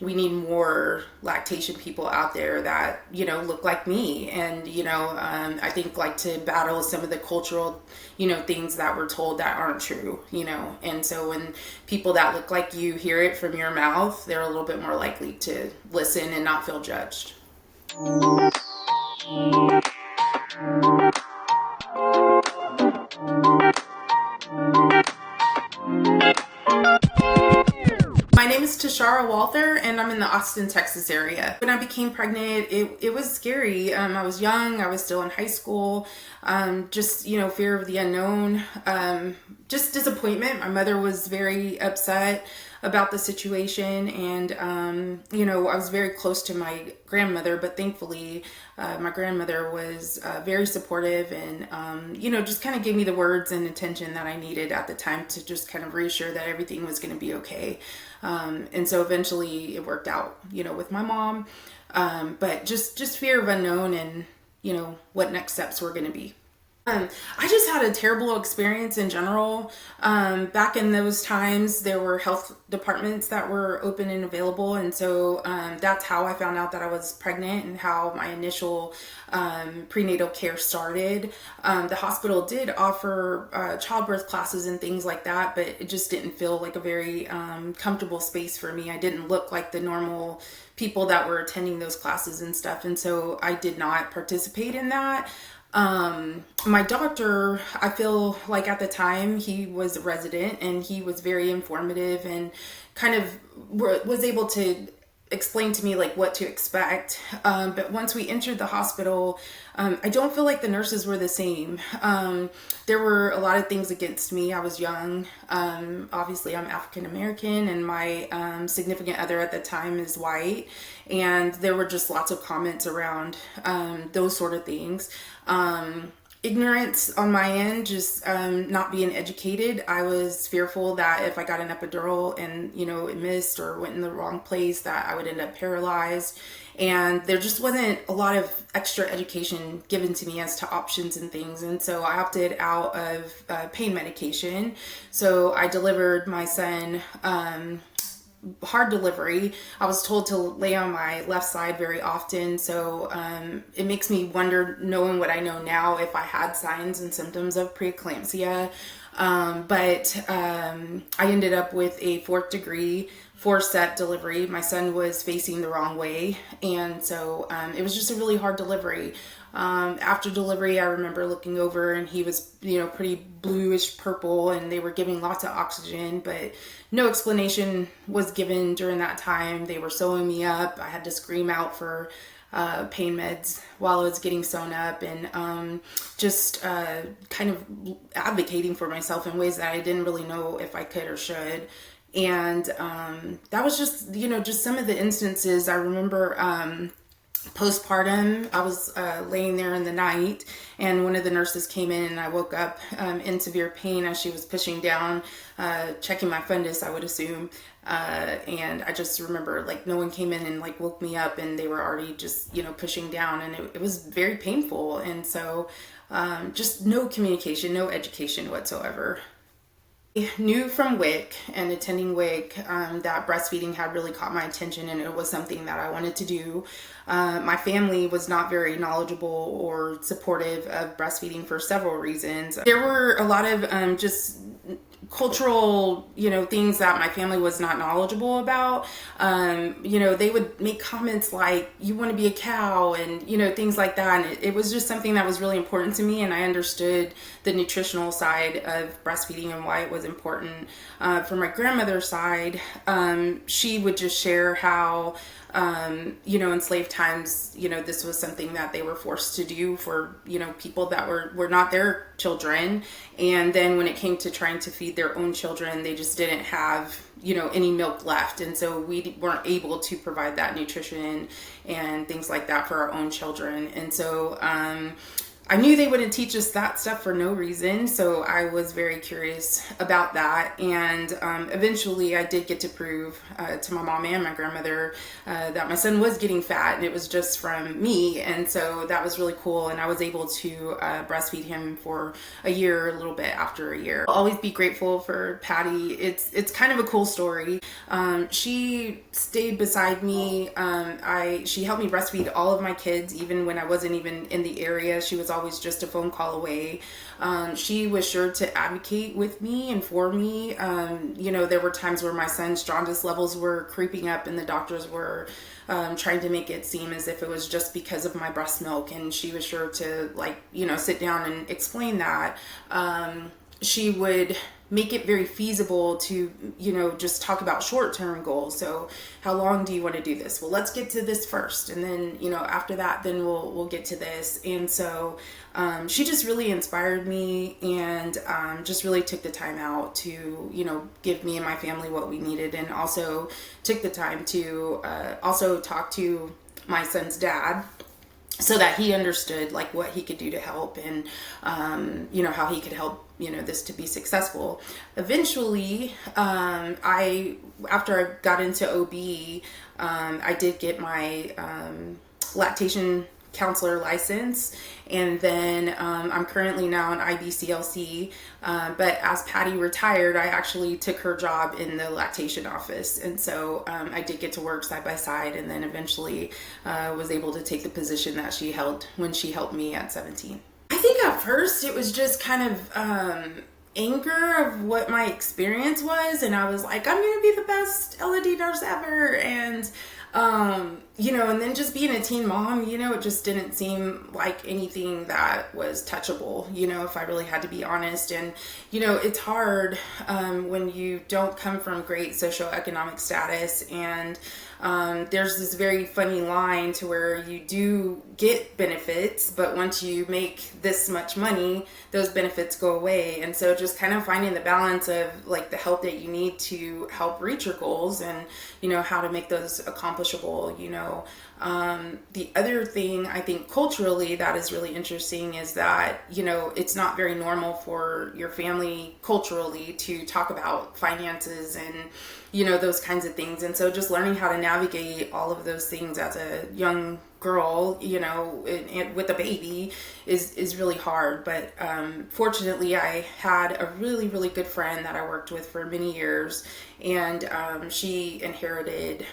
We need more lactation people out there that, look like me. And, I think like to battle some of the cultural, things that we're told that aren't true, And so when people that look like you hear it from your mouth, they're a little bit more likely to listen and not feel judged. My name is Tischara Walther, and I'm in the Austin, Texas area. When I became pregnant, it was scary. I was young. I was still in high school. Just, fear of the unknown. Just disappointment. My mother was very upset about the situation, and, I was very close to my grandmother, but thankfully, my grandmother was very supportive and, just kind of gave me the words and attention that I needed at the time to just kind of reassure that everything was going to be okay. And so eventually it worked out, with my mom. But just fear of unknown and, what next steps were going to be. I just had a terrible experience in general. Back in those times, there were health departments that were open and available. And so that's how I found out that I was pregnant and how my initial prenatal care started. The hospital did offer childbirth classes and things like that, but it just didn't feel like a very comfortable space for me. I didn't look like the normal people that were attending those classes and stuff. And so I did not participate in that. My doctor, I feel like at the time he was a resident and he was very informative and kind of was able to explain to me like what to expect. But once we entered the hospital, I don't feel like the nurses were the same. There were a lot of things against me. I was young. Obviously I'm African American and my significant other at the time is white. And there were just lots of comments around those sort of things. Ignorance on my end, just not being educated. I was fearful that if I got an epidural and, it missed or went in the wrong place, that I would end up paralyzed. And there just wasn't a lot of extra education given to me as to options and things. And so I opted out of pain medication. So I delivered my son hard delivery. I was told to lay on my left side very often. So it makes me wonder, knowing what I know now, if I had signs and symptoms of preeclampsia. But I ended up with a fourth degree forceps delivery. My son was facing the wrong way. And so it was just a really hard delivery. After delivery, I remember looking over and he was, pretty bluish purple and they were giving lots of oxygen, but no explanation was given during that time. They were sewing me up. I had to scream out for pain meds while I was getting sewn up and just kind of advocating for myself in ways that I didn't really know if I could or should. And that was just, just some of the instances. I remember postpartum, I was laying there in the night and one of the nurses came in and I woke up in severe pain as she was pushing down, checking my fundus, I would assume. And I just remember like no one came in and like woke me up and they were already just, pushing down and it was very painful. And so just no communication, no education whatsoever. I knew from WIC and attending WIC that breastfeeding had really caught my attention and it was something that I wanted to do. My family was not very knowledgeable or supportive of breastfeeding for several reasons. There were a lot of just cultural, things that my family was not knowledgeable about. They would make comments like, you want to be a cow and, things like that. And it was just something that was really important to me. And I understood the nutritional side of breastfeeding and why it was important. For my grandmother's side, she would just share how in slave times, this was something that they were forced to do for, people that were not their children. And then when it came to trying to feed their own children, they just didn't have, any milk left. And so we weren't able to provide that nutrition and things like that for our own children. And so, I knew they wouldn't teach us that stuff for no reason, so I was very curious about that. And eventually, I did get to prove to my mom and my grandmother that my son was getting fat, and it was just from me. And so that was really cool. And I was able to breastfeed him for a year, a little bit after a year. I'll always be grateful for Patty. It's kind of a cool story. She stayed beside me. She helped me breastfeed all of my kids, even when I wasn't even in the area. She was always just a phone call away. She was sure to advocate with me and for me. There were times where my son's jaundice levels were creeping up and the doctors were trying to make it seem as if it was just because of my breast milk. And she was sure to sit down and explain that. She would make it very feasible to, just talk about short-term goals. So how long do you want to do this? Well, let's get to this first. And then, after that, then we'll get to this. And so she just really inspired me and just really took the time out to, give me and my family what we needed. And also took the time to also talk to my son's dad, so that he understood what he could do to help and, how he could help, this to be successful. Eventually, after I got into OB, I did get my lactation counselor license, and then I'm currently now an IBCLC, but as Patty retired, I actually took her job in the lactation office, and so I did get to work side by side, and then eventually was able to take the position that she held when she helped me at 17. I think at first it was just kind of anger of what my experience was, and I was like, I'm gonna be the best LD nurse ever, and and then just being a teen mom, it just didn't seem like anything that was touchable, if I really had to be honest. And, it's hard when you don't come from great socioeconomic status, and there's this very funny line to where you do get benefits, but once you make this much money, those benefits go away. And so just kind of finding the balance of the help that you need to help reach your goals and, how to make those accomplishable, The other thing I think culturally that is really interesting is that, it's not very normal for your family culturally to talk about finances and, those kinds of things. And so just learning how to navigate all of those things as a young girl, and with a baby is really hard. But fortunately, I had a really, really good friend that I worked with for many years, and she inherited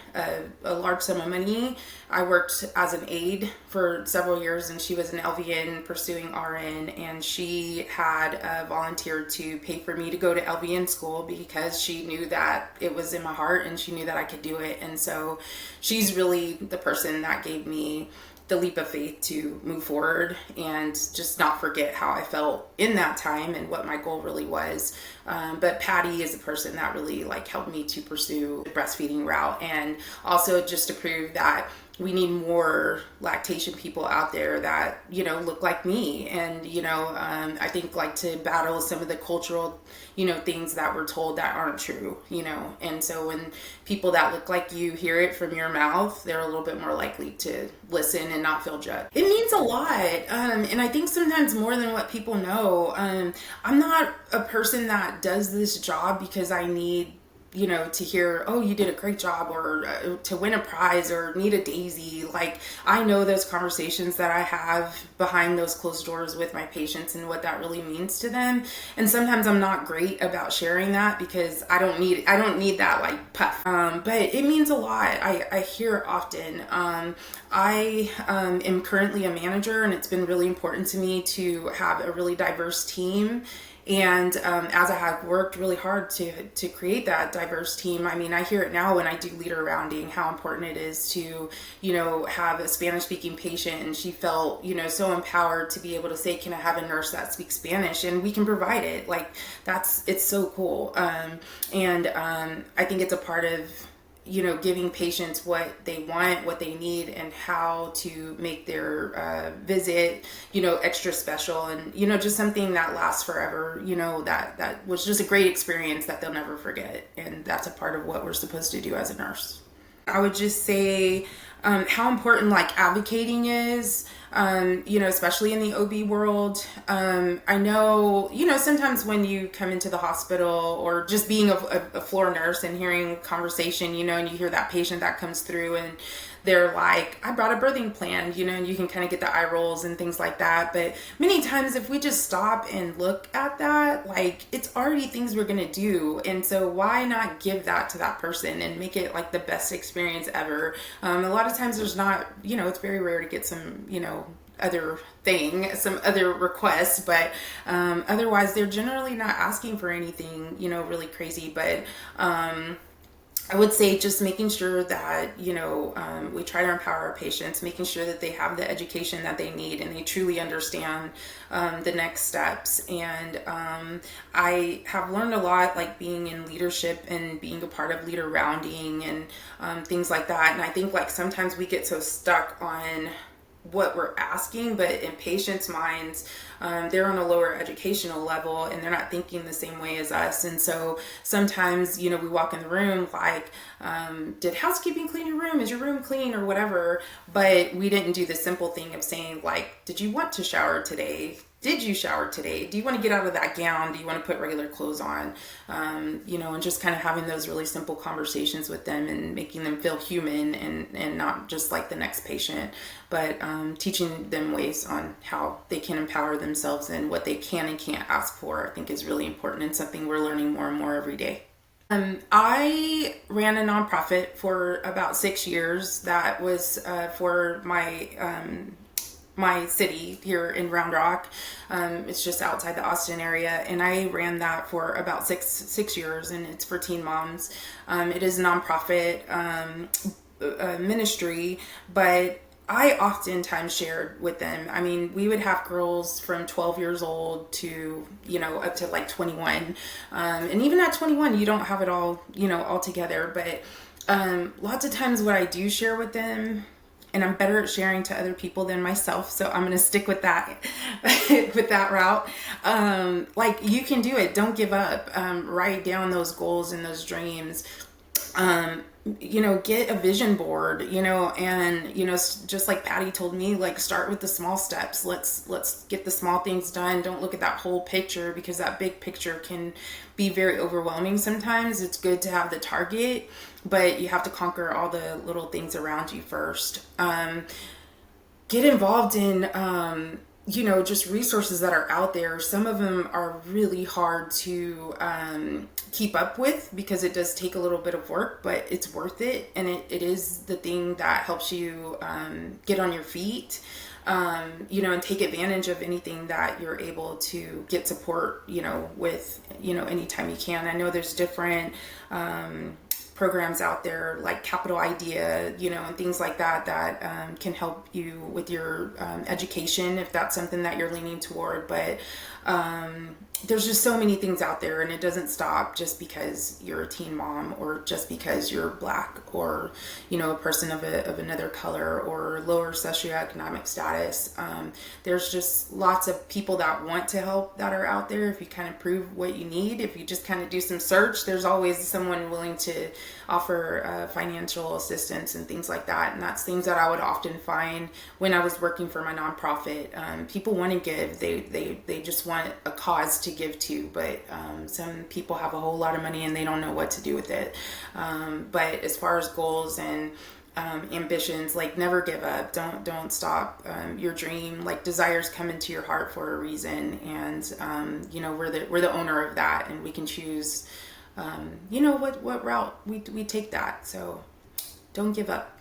a large sum of money. I worked as an aide for several years, and she was an LVN pursuing RN, and she had volunteered to pay for me to go to LVN school because she knew that it was in my heart and she knew that I could do it. And so she's really the person that gave me the leap of faith to move forward and just not forget how I felt in that time and what my goal really was. But Patty is a person that really helped me to pursue the breastfeeding route, and also just to prove that we need more lactation people out there that, look like me. And, I think to battle some of the cultural, things that we're told that aren't true, and so when people that look like you hear it from your mouth, they're a little bit more likely to listen and not feel judged. It means a lot. And I think sometimes more than what people know. I'm not a person that does this job because I need to hear, oh, you did a great job, or to win a prize or need a daisy. I know those conversations that I have behind those closed doors with my patients and what that really means to them. And sometimes I'm not great about sharing that because I don't need that puff. But it means a lot. I hear it often. I am currently a manager, and it's been really important to me to have a really diverse team. And as I have worked really hard to create that diverse team, I hear it now when I do leader rounding, how important it is to, have a Spanish-speaking patient, and she felt, so empowered to be able to say, can I have a nurse that speaks Spanish? And we can provide it. It's so cool. And I think it's a part of, giving patients what they want, what they need, and how to make their visit, extra special, and, just something that lasts forever, that was just a great experience that they'll never forget. And that's a part of what we're supposed to do as a nurse. I would just say how important advocating is. especially in the OB world. I know, sometimes when you come into the hospital or just being a floor nurse and hearing conversation, and you hear that patient that comes through and they're like, I brought a birthing plan, and you can kind of get the eye rolls and things like that. But many times if we just stop and look at that, like, it's already things we're going to do. And so why not give that to that person and make it like the best experience ever? A lot of times there's not, it's very rare to get some, some other requests, but otherwise they're generally not asking for anything, really crazy. But I would say just making sure that, we try to empower our patients, making sure that they have the education that they need and they truly understand the next steps. And I have learned a lot, like being in leadership and being a part of leader rounding and things like that. And I think like sometimes we get so stuck on what we're asking, but in patients' minds, they're on a lower educational level and they're not thinking the same way as us. And so sometimes, we walk in the room like, did housekeeping clean your room? Is your room clean or whatever? But we didn't do the simple thing of saying like, did you want to shower today? Did you shower today? Do you want to get out of that gown? Do you want to put regular clothes on? And just kind of having those really simple conversations with them and making them feel human and not just like the next patient, but teaching them ways on how they can empower themselves and what they can and can't ask for, I think is really important and something we're learning more and more every day. I ran a nonprofit for about 6 years that was for my city here in Round Rock. It's just outside the Austin area, and I ran that for about six years, and it's for teen moms. It is a nonprofit ministry, but I oftentimes shared with them. I mean, we would have girls from 12 years old to, up to like 21. And even at 21, you don't have it all, all together. But lots of times what I do share with them, and I'm better at sharing to other people than myself, so I'm going to stick with that, with that route. Like, you can do it. Don't give up. Write down those goals and those dreams. Get a vision board, and, just like Patty told me, like, start with the small steps. Let's get the small things done. Don't look at that whole picture, because that big picture can be very overwhelming sometimes. It's good to have the target, but you have to conquer all the little things around you first. Get involved in, just resources that are out there. Some of them are really hard to keep up with because it does take a little bit of work, but it's worth it. And it is the thing that helps you get on your feet, and take advantage of anything that you're able to get support, with, anytime you can. I know there's different programs out there like Capital Idea, and things like that can help you with your education if that's something that you're leaning toward. But there's just so many things out there, and it doesn't stop just because you're a teen mom or just because you're Black or, a person of another color or lower socioeconomic status. There's just lots of people that want to help that are out there. If you kind of prove what you need, if you just kind of do some search, there's always someone willing to offer financial assistance and things like that. And that's things that I would often find when I was working for my nonprofit. People want to give, they just want a cause to give to, but some people have a whole lot of money and they don't know what to do with it. But as far as goals and ambitions, like, never give up. Don't stop your dream. Like, desires come into your heart for a reason, and we're the owner of that, and we can choose what route we take that. So don't give up.